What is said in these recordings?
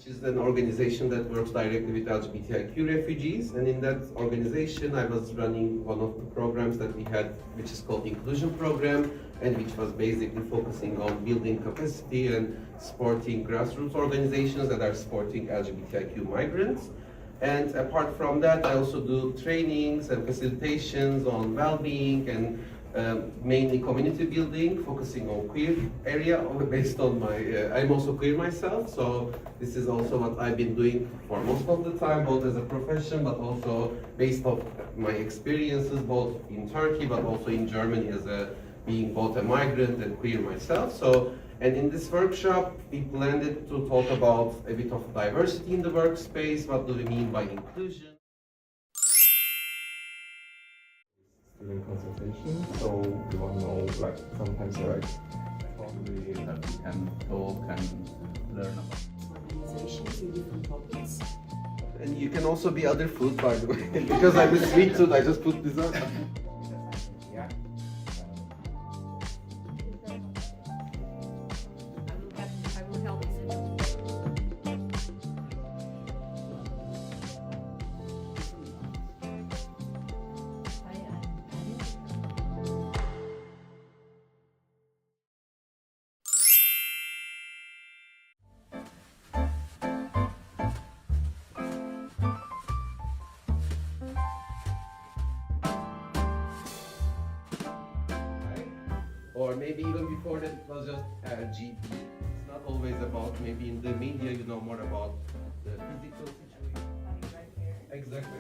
which is an organization that works directly with LGBTIQ refugees. And in that organization, I was running one of the programs that we had, which is called Inclusion Program, and which was basically focusing on building capacity and supporting grassroots organizations that are supporting LGBTIQ migrants. And apart from that, I also do trainings and facilitations on well-being and mainly community building, focusing on queer area based on my, I'm also queer myself, so this is also what I've been doing for most of the time, both as a profession, but also based on my experiences, both in Turkey, but also in Germany as being both a migrant and queer myself. So, and in this workshop, we planned it to talk about a bit of diversity in the workspace, what do we mean by inclusion? Student consultation, so we want to know, like, sometimes like Probably that we can talk and learn about organizations in different topics. And you can also be other food, by the way, because I'm a sweet tooth, I just put this on. yeah. I will help you. Or maybe even before that it was just GP. It's not always about, maybe in the media you know more about the physical situation. Exactly.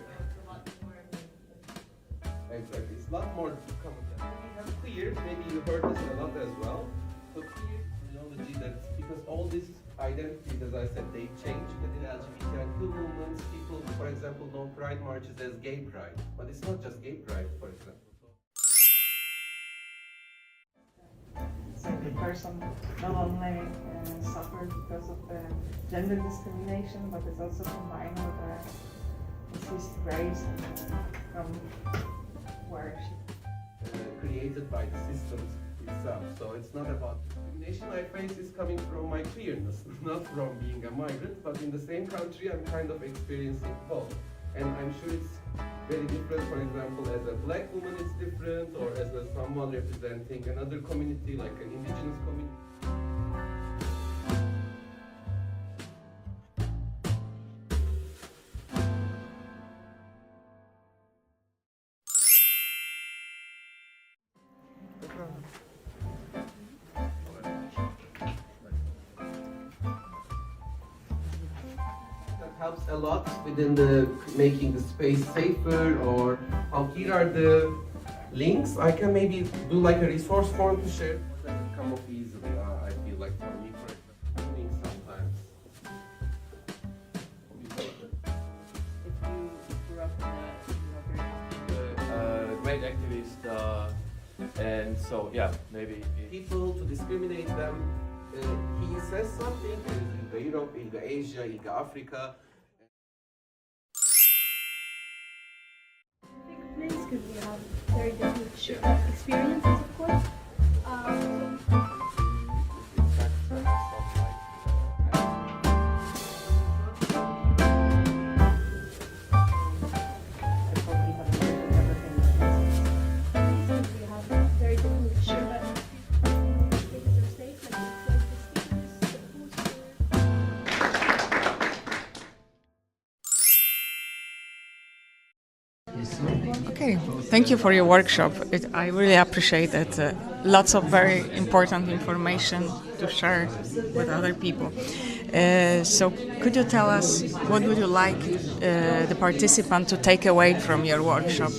Exactly. It's a lot more common than we have queer. Maybe you heard this a lot as well. So queer terminology, that's because all these identities, as I said, they change within LGBTIQ movements. People, for example, know pride marches as gay pride, but it's not just gay pride, for example. So the person not only suffers because of the gender discrimination, but it's also combined with his race from where she created by the systems itself. So it's not about discrimination I face is coming from my queerness, not from being a migrant, but in the same country I'm kind of experiencing both. And I'm sure it's very different, for example, as a black woman it's different, or as someone representing another community, like an indigenous community. Helps a lot within the making the space safer, or here are the links. I can maybe do like a resource form to share. It doesn't come up easily. I feel like for me, for example, links sometimes. If you grew up in a great activist, and so yeah, maybe People to discriminate them. He says something. In Europe, in Asia, in Africa. Place because we have very different experiences, of course. We have very different experiences. Things are safe, like the stickers, the posters. Okay, thank you for your workshop. I really appreciate it. Lots of very important information to share with other people. So could you tell us what would you like the participant to take away from your workshop?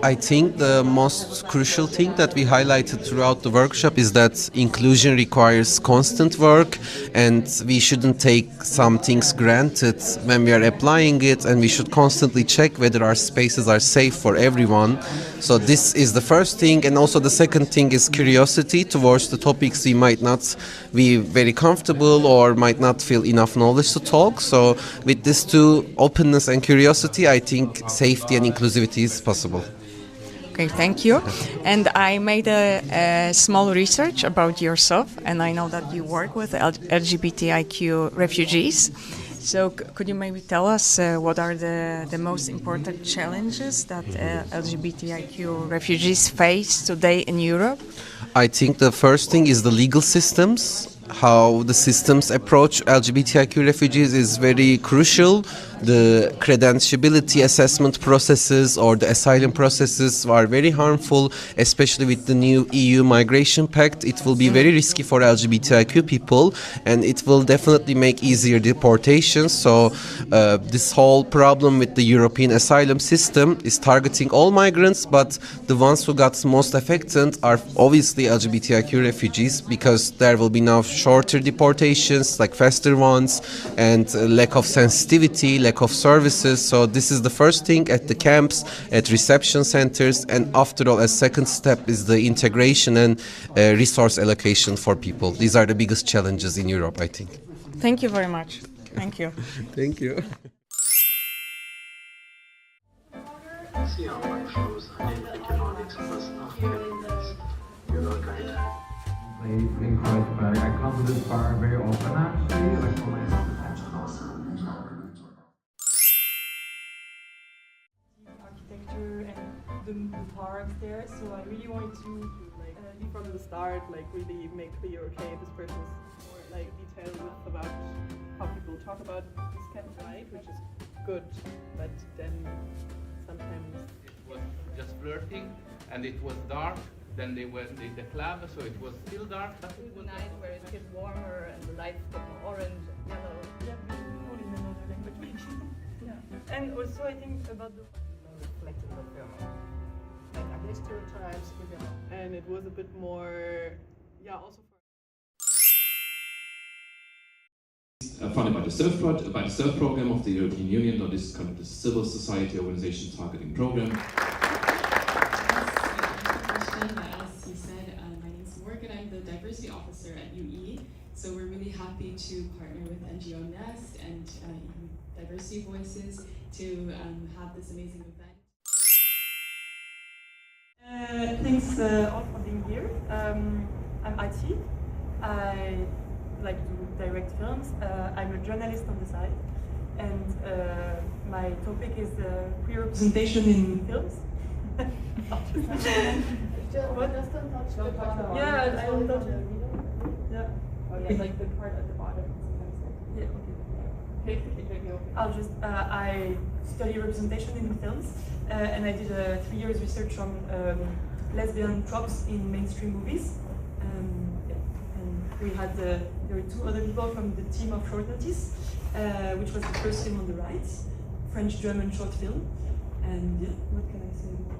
I think the most crucial thing that we highlighted throughout the workshop is that inclusion requires constant work, and we shouldn't take some things granted when we are applying it, and we should constantly check whether our spaces are safe for everyone. So this is the first thing, and also the second thing is curiosity towards the topics we might not be very comfortable or might not feel enough knowledge to talk. So with these two, openness and curiosity, I think safety and inclusivity is possible. Okay, thank you. And I made a small research about yourself, and I know that you work with LGBTIQ refugees. So could you maybe tell us what are the most important challenges that LGBTIQ refugees face today in Europe? I think the first thing is the legal systems. How the systems approach LGBTIQ refugees is very crucial. The credentiality assessment processes or the asylum processes are very harmful, especially with the new EU Migration Pact. It will be very risky for LGBTIQ people, and it will definitely make easier deportations. So this whole problem with the European asylum system is targeting all migrants, but the ones who got most affected are obviously LGBTIQ refugees, because there will be now shorter deportations, like faster ones, and lack of sensitivity, lack of services. So this is the first thing at the camps, at reception centers, and after all, a second step is the integration and resource allocation for people. These are the biggest challenges in Europe, I think. Thank you very much. Thank you. Thank you. See how life flows in economics plus Euro guide. They've been quite bad. I come to this bar very often actually, like for my architecture and the parks there, so I really wanted to from the start really make clear, okay, this person is more detailed about how people talk about this kind of light, which is good, but then sometimes It was just flirting, and it was dark. Then they went in the club, so it was still dark. But it was Night where it gets warmer and the lights get more orange, yellow. yeah, beautiful in another language maybe. Yeah, and also I think about the reflected in the film, like stereotypes, and it was a bit more, yeah, also for. Funded by the SURF program of the European Union. Now this is kind of the civil society organization targeting program. As you said, my name is Morgan. I'm the diversity officer at UE. So we're really happy to partner with NGO Nest and Diversity Voices to have this amazing event. Thanks all for being here. I'm Ati. I like to direct films. I'm a journalist on the side, and my topic is queer representation in films. Just don't touch the bottom. Yeah, I don't touch it. Yeah. Okay. Like the part at the bottom. Yeah, okay. I'll just, I study representation in films, and I did 3 years research on lesbian tropes in mainstream movies. Yeah. And we had, there were 2 other people from the team of Short Notice, which was the first film on the right, French-German short film. And yeah, what can I say more?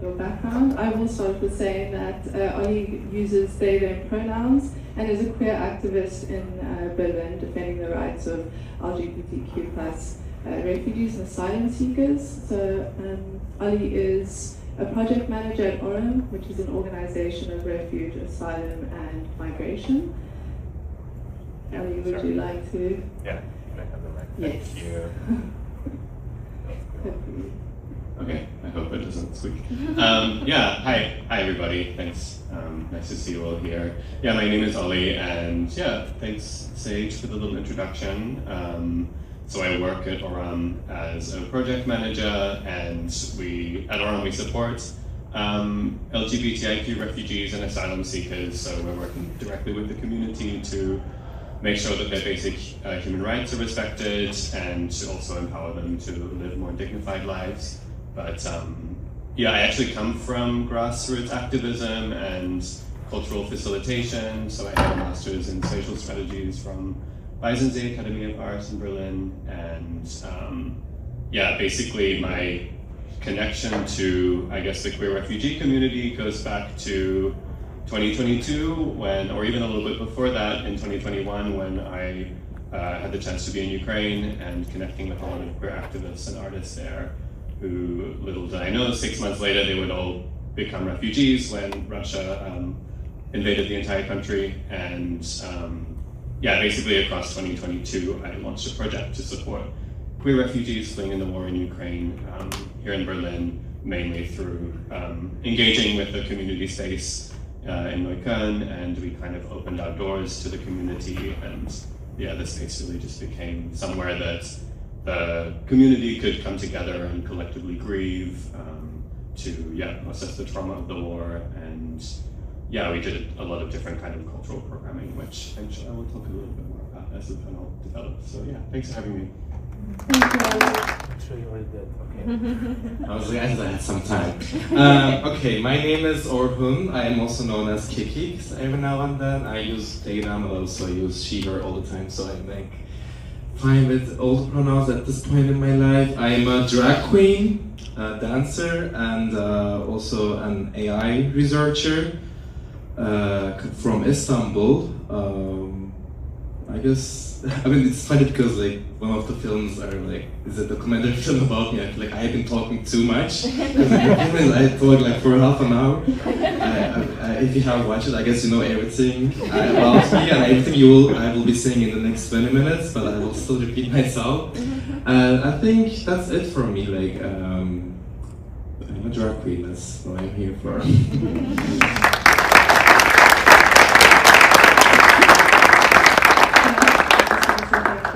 Your background. I will start with saying that Oli uses they, them pronouns and is a queer activist in Berlin defending the rights of LGBTQ plus refugees and asylum seekers. So Oli is a project manager at ORAM, which is an organization of refuge, asylum and migration. Oli, would you like to? Yeah, can I have the mic? Yes. Thank you. Okay, I hope it doesn't squeak. Yeah, hi everybody. Thanks. Nice to see you all here. Yeah, my name is Oli, and yeah, thanks Sage for the little introduction. So I work at ORAM as a project manager, and at ORAM we support LGBTIQ refugees and asylum seekers. So we're working directly with the community to make sure that their basic human rights are respected, and to also empower them to live more dignified lives. But yeah, I actually come from grassroots activism and cultural facilitation. So I have a master's in social strategies from Weizensee Academy of Arts in Berlin. And yeah, basically my connection to, I guess, the queer refugee community goes back to 2022 when, or even a little bit before that, in 2021 when I had the chance to be in Ukraine and connecting with a lot of queer activists and artists there, who, little did I know, 6 months later they would all become refugees when Russia invaded the entire country. And yeah, basically across 2022 I launched a project to support queer refugees fleeing in the war in Ukraine here in Berlin, mainly through engaging with the community space in Neukölln, and we kind of opened our doors to the community, and yeah, the space really just became somewhere that the community could come together and collectively grieve, to process the trauma of the war. And yeah, we did a lot of different kind of cultural programming, which I'm sure I will talk a little bit more about as the panel develops. So yeah, thanks for having me. I'm sure you already did. Okay. I was like, I had some time. Okay, my name is Orhun. I am also known as Kiki, because every now and then I use they, them, but also I use she, her all the time, so I'm like fine with all the pronouns at this point in my life. I am a drag queen, a dancer, and also an AI researcher from Istanbul. I guess, I mean, it's funny because like one of the films are like, is a documentary film about me. I feel like I've been talking too much. Because I talk like for half an hour. If you have watched it, I guess you know everything about me and everything I will be saying in the next 20 minutes, but I will still repeat myself. I think that's it for me. Like, I'm a drag queen, that's what I'm here for.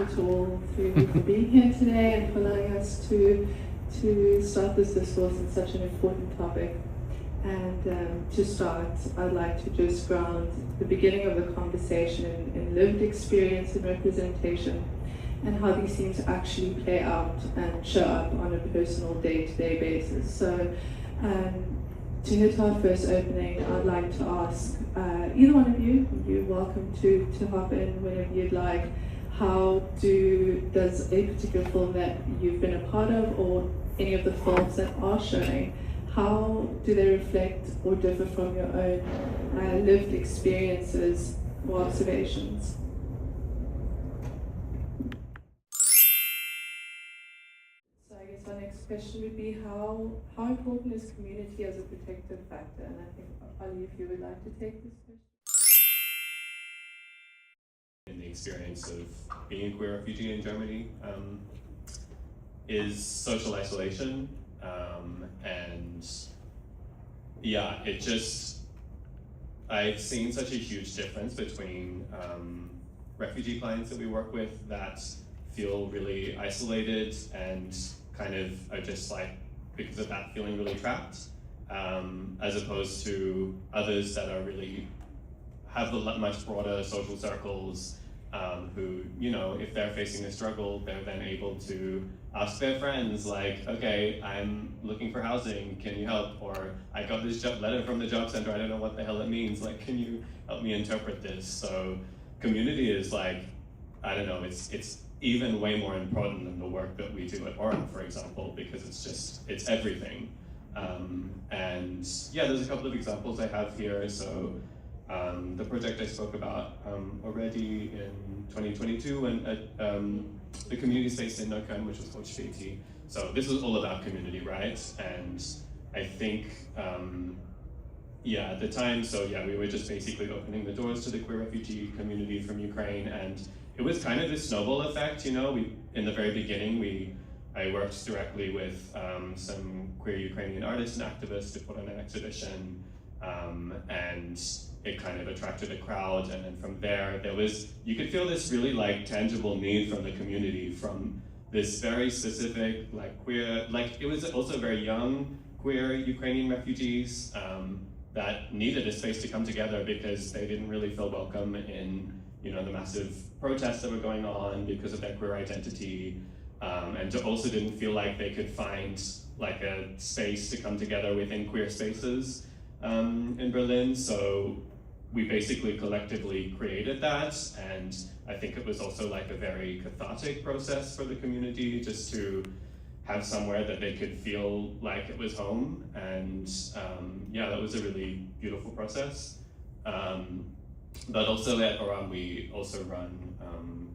To all three for being here today and for allowing us to start this discourse on such an important topic. And to start, I'd like to just ground the beginning of the conversation in lived experience and representation, and how these things actually play out and show up on a personal day-to-day basis. So to hit our first opening, I'd like to ask either one of you, you're welcome to hop in whenever you'd like. How does a particular film that you've been a part of, or any of the films that are showing, how do they reflect or differ from your own lived experiences or observations? So I guess our next question would be how important is community as a protective factor? And I think, Ali, if you would like to take this question. In the experience of being a queer refugee in Germany is social isolation, and yeah, I've seen such a huge difference between refugee clients that we work with that feel really isolated and kind of are just like, because of that, feeling really trapped, as opposed to others that are really have much broader social circles, who, you know, if they're facing a struggle, they're then able to ask their friends, like, okay, I'm looking for housing, can you help? Or I got this letter from the job center, I don't know what the hell it means, like, can you help me interpret this? So community is like, I don't know, it's even way more important than the work that we do at Oran, for example, because it's everything. And yeah, there's a couple of examples I have here. So the project I spoke about already in 2022 when the community space in Neukölln, which was called Späti. So this was all about community, right? And I think, yeah, at the time, so yeah, we were just basically opening the doors to the queer refugee community from Ukraine, and it was kind of this snowball effect, you know. In the very beginning, I worked directly with some queer Ukrainian artists and activists to put on an exhibition, and it kind of attracted a crowd, and then from there, you could feel this really like tangible need from the community, from this very specific like queer, like it was also very young queer Ukrainian refugees that needed a space to come together because they didn't really feel welcome in, you know, the massive protests that were going on because of their queer identity, and also didn't feel like they could find like a space to come together within queer spaces in Berlin. So we basically collectively created that, and I think it was also like a very cathartic process for the community just to have somewhere that they could feel like it was home, and yeah, that was a really beautiful process. But also at Oran, we also run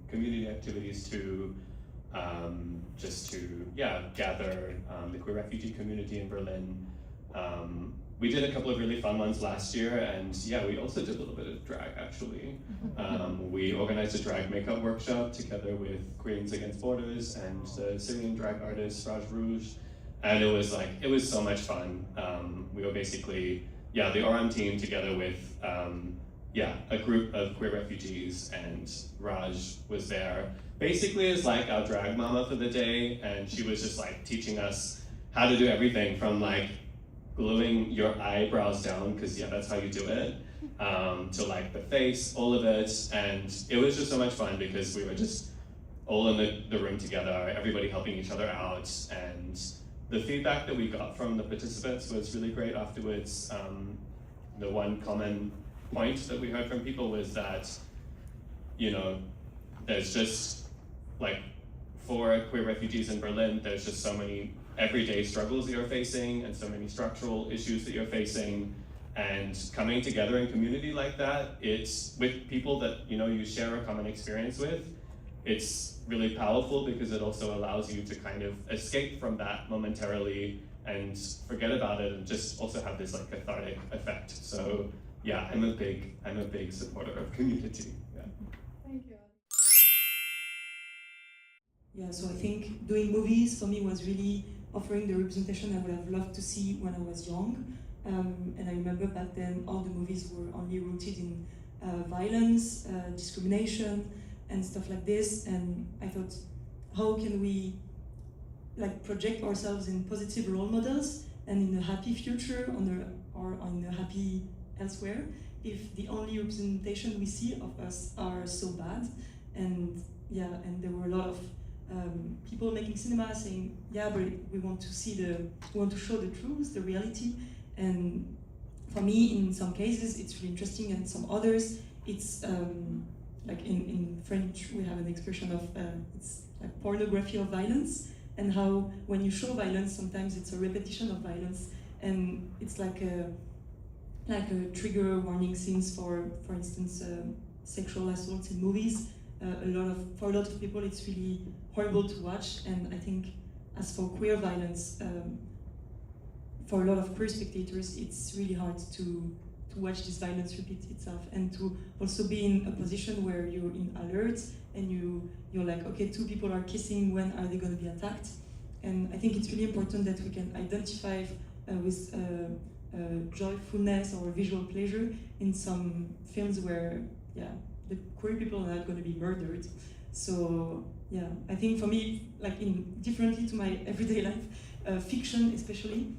community activities to just to gather the queer refugee community in Berlin. We did a couple of really fun ones last year, and yeah, we also did a little bit of drag, actually. We organized a drag makeup workshop together with Queens Against Borders and the Syrian drag artist Raj Rouge. and it was so much fun. We were basically, the ORAM team together with a group of queer refugees, and Raj was there basically as like our drag mama for the day, and she was just like teaching us how to do everything from like gluing your eyebrows down, because that's how you do it, to like the face, all of it. And it was just so much fun because we were just all in the room together, everybody helping each other out. And the feedback that we got from the participants was really great afterwards. The one common point that we heard from people was that, there's just like, for queer refugees in Berlin, there's just so many everyday struggles that you're facing and so many structural issues that you're facing. And coming together in community like that, it's with people that you share a common experience with, it's really powerful because it also allows you to kind of escape from that momentarily and forget about it, and just also have this like cathartic effect. So I'm a big supporter of community. Thank you. Yeah, so I think doing movies for me was really offering the representation I would have loved to see when I was young. And I remember back then all the movies were only rooted in violence, discrimination, and stuff like this. And I thought, how can we like project ourselves in positive role models and in a happy future or on a happy elsewhere if the only representation we see of us are so bad? And there were a lot of people making cinema saying, but we want to show the truth, the reality. And for me, in some cases, it's really interesting, and some others, it's like in French, we have an expression of it's like pornography of violence, and how when you show violence, sometimes it's a repetition of violence, and it's like a trigger warning scenes for instance, sexual assaults in movies. For a lot of people, it's really horrible to watch, and I think as for queer violence, for a lot of queer spectators, it's really hard to watch this violence repeat itself, and to also be in a position where you're in alert and you're like, okay, two people are kissing, when are they going to be attacked? And I think it's really important that we can identify with joyfulness or visual pleasure in some films where the queer people are not going to be murdered. So I think for me, like differently to my everyday life, fiction especially,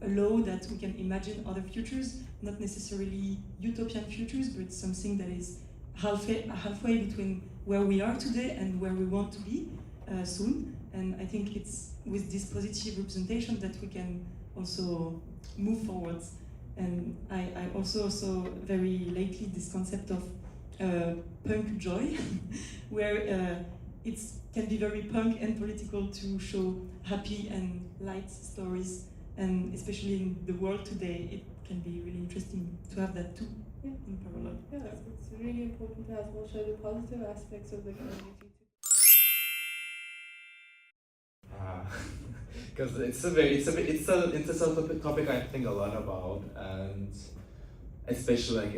allow that we can imagine other futures, not necessarily utopian futures, but something that is halfway between where we are today and where we want to be soon. And I think it's with this positive representation that we can also move forward. And I also saw very lately this concept of punk joy, where it can be very punk and political to show happy and light stories, and especially in the world today, it can be really interesting to have that too in parallel. Yeah, it's really important to as well show the positive aspects of the community too. Because it's an interesting topic I think a lot about, and especially like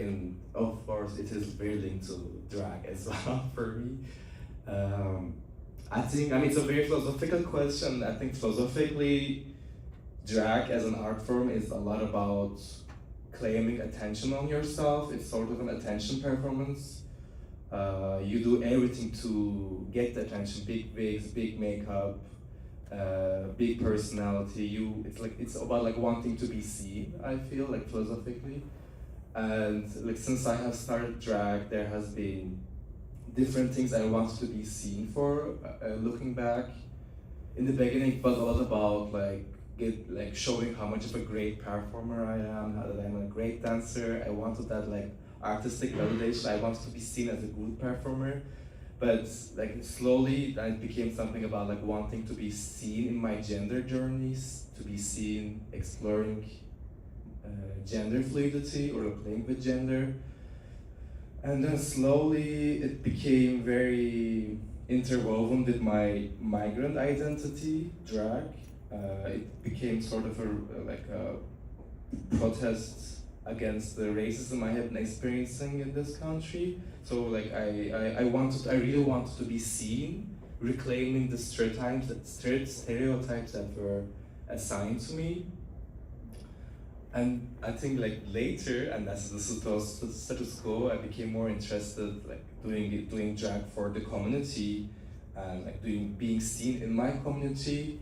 of course it is very linked to drag as well for me. It's a very philosophical question. I think philosophically, drag as an art form is a lot about claiming attention on yourself. It's sort of an attention performance. You do everything to get the attention, big wigs, big makeup, big personality. It's about like wanting to be seen, I feel like philosophically. And like since I have started drag, there has been different things I wanted to be seen for. Looking back, in the beginning it was a lot about showing how much of a great performer I am, how that I'm a great dancer. I wanted that like artistic validation. I wanted to be seen as a good performer. But like slowly it became something about like wanting to be seen in my gender journeys, to be seen exploring gender fluidity or playing with gender. And then slowly it became very interwoven with my migrant identity, drag. It became sort of a protest against the racism I had been experiencing in this country. So like I really wanted to be seen reclaiming the stereotypes that were assigned to me. And I think like later, and as the status quo, I became more interested like doing drag for the community and like being seen in my community.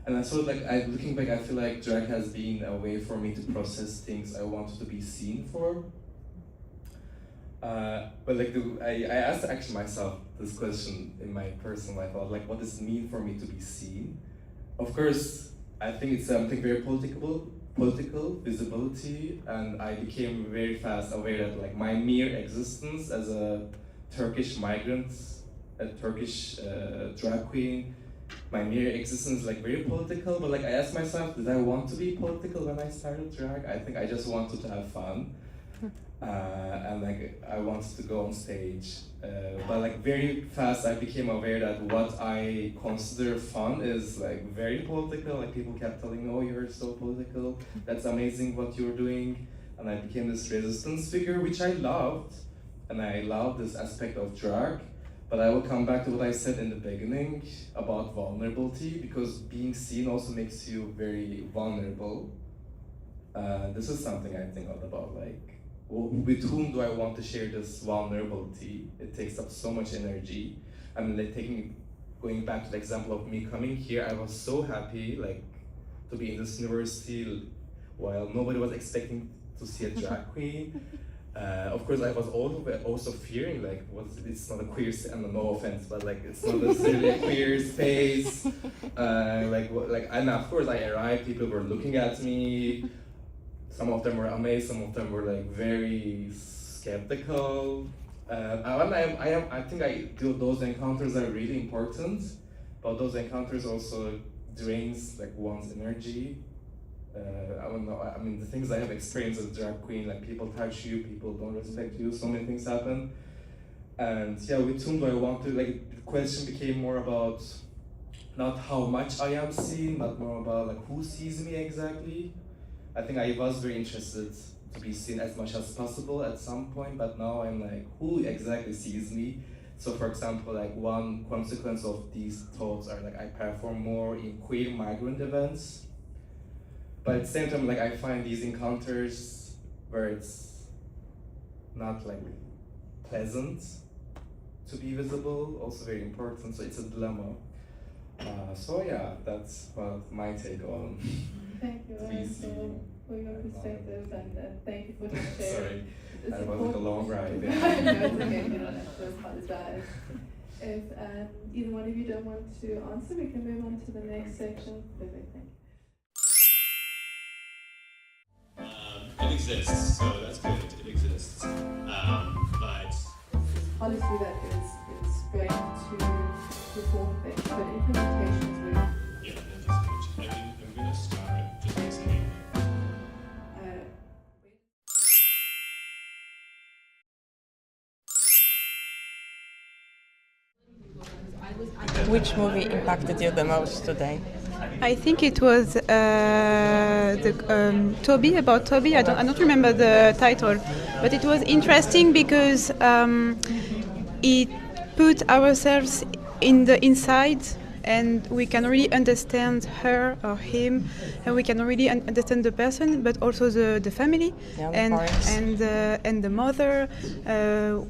And I sort of like, looking back, I feel like drag has been a way for me to process things I wanted to be seen for. But like, I asked actually myself this question in my personal life, like, what does it mean for me to be seen? Of course, I think it's something very political, visibility, and I became very fast aware that like my mere existence as a Turkish migrant, a Turkish drag queen, my mere existence is like very political, but like I asked myself, did I want to be political when I started drag? I think I just wanted to have fun. And like I wanted to go on stage, but like very fast I became aware that what I consider fun is like very political. Like people kept telling me, oh, you're so political, that's amazing what you're doing. And I became this resistance figure, which I loved, and I loved this aspect of drag. But I will come back to what I said in the beginning about vulnerability, because being seen also makes you very vulnerable. This is something I think about, like, with whom do I want to share this vulnerability? It takes up so much energy. I mean, like going back to the example of me coming here, I was so happy like to be in this university while nobody was expecting to see a drag queen. Of course, I was also fearing like, it's not a queer, no offense, but like it's not necessarily a queer space. And of course I arrived, people were looking at me. Some of them were amazed, some of them were like very skeptical. I think those encounters are really important, but those encounters also drains like one's energy. I don't know, I mean the things I have experienced as a drag queen, like people touch you, people don't respect you, so many things happen. And yeah, with whom do I want to, like the question became more about not how much I am seen, but more about like who sees me exactly. I think I was very interested to be seen as much as possible at some point, but now I'm like, who exactly sees me? So for example, like one consequence of these thoughts are like I perform more in queer migrant events, but at the same time, like I find these encounters where it's not like pleasant to be visible, also very important, so it's a dilemma. So yeah, that's my take on. Thank you also for your perspective, and thank you for the share. Sorry, that was a long ride. No, it's okay, you don't have to apologize. If either one of you don't want to answer, we can move on to the next section. Perfect, thank you. It exists, so that's good, it exists. But policy that is going to reform things, but implementation is really I'm going to start just by saying. Which movie impacted you the most today? I think it was Toby, about Toby. I don't remember the title, but it was interesting because it put ourselves in the inside, and we can really understand her or him, and we can really understand the person, but also the family, and the mother,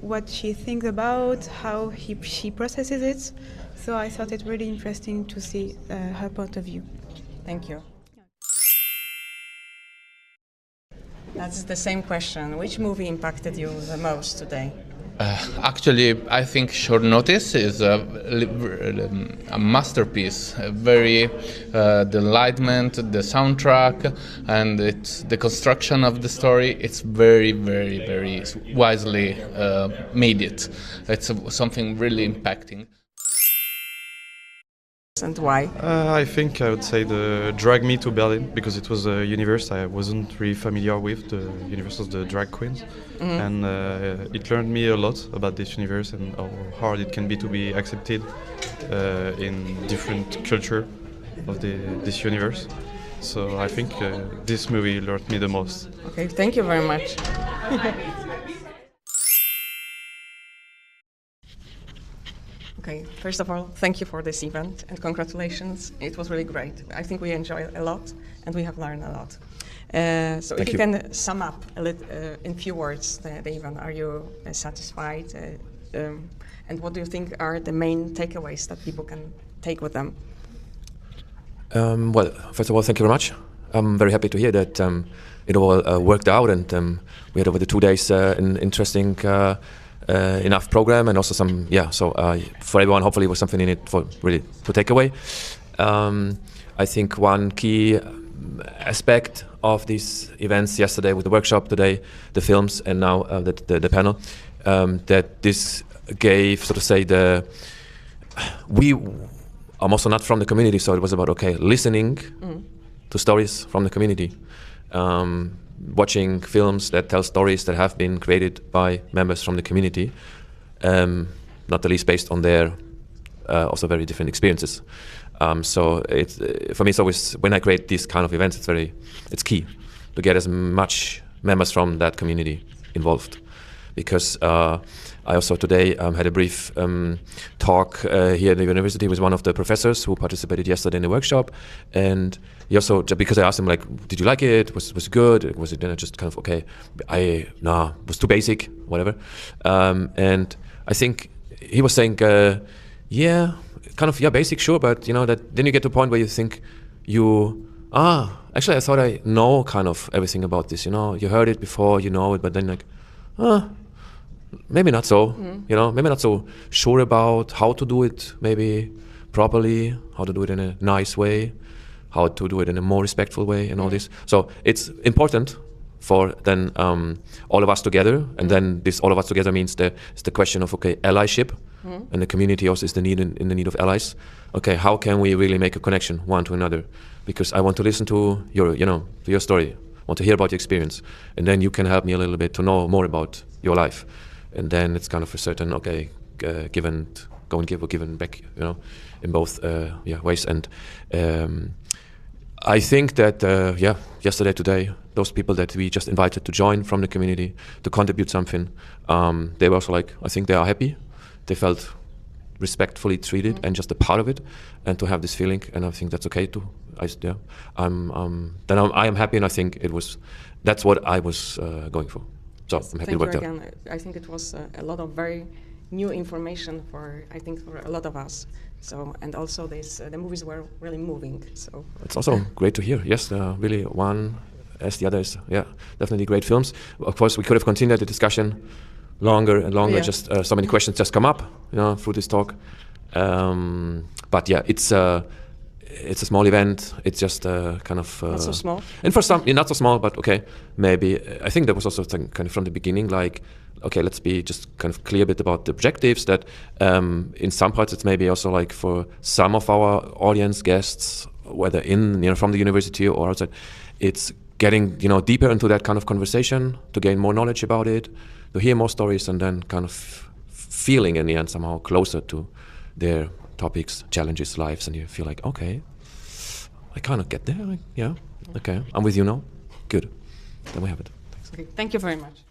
what she thinks about, how she processes it. So I thought it really interesting to see her point of view. Thank you. That's the same question. Which movie impacted you the most today? Actually, I think Short Notice is a masterpiece. Very the enlightenment, the soundtrack, and the construction of the story. It's very, very, very wisely made. It's something really impacting. And why? I think I would say the Drag Me to Berlin, because it was a universe I wasn't really familiar with, the universe of the drag queens. And it learned me a lot about this universe and how hard it can be to be accepted in different culture of this universe. So I think this movie learned me the most. Okay, thank you very much. Okay, first of all, thank you for this event and congratulations. It was really great. I think we enjoyed a lot and we have learned a lot. So if you can sum up in few words the event, are you satisfied? And what do you think are the main takeaways that people can take with them? Well, first of all, thank you very much. I'm very happy to hear that it all worked out, and we had over the 2 days an interesting enough program, and also some, so for everyone, hopefully, was something in it for really to take away. I think one key aspect of these events yesterday with the workshop, today the films, and now the panel, that this gave, so to say, I'm also not from the community, so it was about, listening to stories from the community, watching films that tell stories that have been created by members from the community, not the least based on their also very different experiences. So for me, it's always, when I create these kind of events, it's key to get as much members from that community involved, because I also today had a brief talk here at the university with one of the professors who participated yesterday in the workshop, and he also, because I asked him, like, did you like it? Was it good? Was it just kind of was too basic, whatever. And I think he was saying, basic, sure, but that then you get to a point where you think actually I thought I know kind of everything about this. You heard it before, you know it, but then maybe not so. Maybe not so sure about how to do it, maybe properly, how to do it in a nice way, how to do it in a more respectful way, and all this. So it's important for then all of us together, and then this all of us together means it's the question of allyship, and the community also is in the need of allies. How can we really make a connection one to another? Because I want to listen to your story, I want to hear about your experience, and then you can help me a little bit to know more about your life, and then it's kind of a certain give and go and give or give and back, in both ways. And I think that yesterday, today, those people that we just invited to join from the community to contribute something, they were also I think they are happy. They felt respectfully treated and just a part of it, and to have this feeling, and I think that's okay too. I am happy, and I think that's what I was going for. So I'm happy it worked out. I think it was a lot of very new information for a lot of us. So, and also the movies were really moving. So it's also great to hear. Yes, really one as the others. Yeah, definitely great films. Of course, we could have continued the discussion longer and longer. Just so many questions just come up, through this talk. But it's a small event. It's just kind of not so small. And for some, not so small, but maybe I think there was also kind of from the beginning, let's be just kind of clear a bit about the objectives. That in some parts it's maybe also for some of our audience guests, whether from the university or outside, it's getting deeper into that kind of conversation, to gain more knowledge about it, to hear more stories, and then kind of feeling in the end somehow closer to their topics, challenges, lives, and you feel like, I kind of get there. I'm with you now. Good. Then we have it. Thanks. Thank you very much.